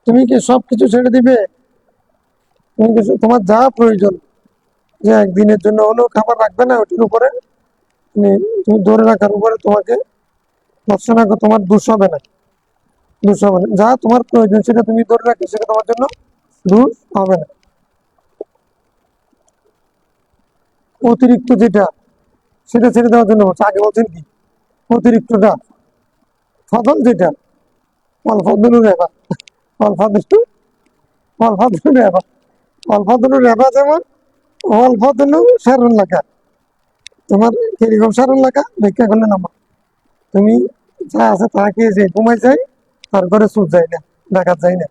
তুমি কি সবকিছু ছেড়ে দিবে? তুমি তোমার যা প্রয়োজন, যে একদিনের জন্য হলেও খাবার রাখবে না, ওটির উপরে তুমি ধরে রাখার উপরে তোমাকে ভৎসনা, তোমার দোষ হবে না। দোষ হবে না, যা তোমার প্রয়োজন সেটা তুমি ধরে রাখবে, সেটা তোমার জন্য দোষ হবে না। অতিরিক্ত যেটা সেটা ছেড়ে দেওয়ার জন্য বলছে। আগে বলছেন কি অতিরিক্তটা, ফদল যেটা অল ফদলু রেবা, অল ফদলু অল ফদলু রেবা, অল ফদলু রেবা যেমন অল ফদলু সারুন লেখা। তোমার কিরকম সারুন লেখা ভিক্ষা করলে নামা, তুমি যা আছে তা খেয়ে যে ঘুমাই যায়, তার ঘরে সুদ যায় না, ডাকাত যায় না।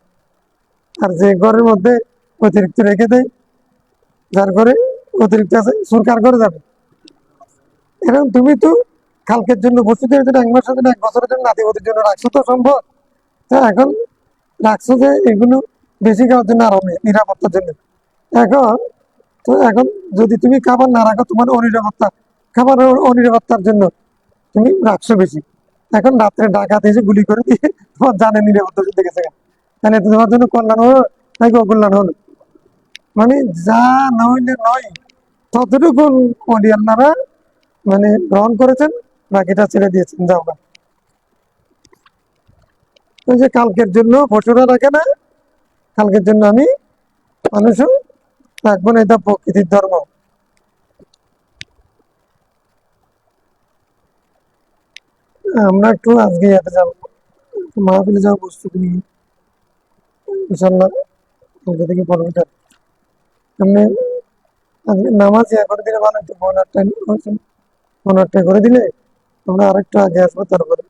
আর যে ঘরের মধ্যে অতিরিক্ত রেখে দেয়, যার ঘরে অতিরিক্ত আছে, সরকার ঘরে যাবে। এখন তুমি তো কালকের জন্য বসতিদের জন্য, এক মাসের জন্য, এক বছরের জন্য, নাতিপতির জন্য রাখছো তো সম্ভব। তো এখন রাখছো যে এগুলো বেশি খাওয়ার জন্য, আর নিরাপত্তার জন্য। এখন এখন যদি তুমি খাবার না রাখো, তোমার অনিরাপত্তা, খাবার অনিরাপত্তার জন্য তুমি রাখছো বেশি। এখন রাত্রে ডাকাত এসে গুলি করে দিয়ে তোমার জানে নিরাপত্তা যুদ্ধে গেছে, তাহলে তোমার জন্য কল্যাণ হলো নাকি অকল্যাণ হলো? মানে যা নইলে নয়, ততটুকু আল্লাহরা মানে গ্রহণ করেছেন, বাকিটা ছেড়ে দিয়েছেন, যাও না। ওই যে কালকের জন্য পশুরা রাখে না, কালকের জন্য আমি মানুষও রাখবো না, এটা প্রকৃতির ধর্ম। আমরা একটু আজকে ইয়াতে যাবো, মাহফিলে যাবো প্রস্তুতি নিয়ে, ইনশাল্লাহ কালকে থেকে পড়বে। আমি আজকে নামাজ ইয়া করে দিলে ভালো, একটু বোনারটা করে দিলে আমরা আরেকটু আগে আসবো তারপরে।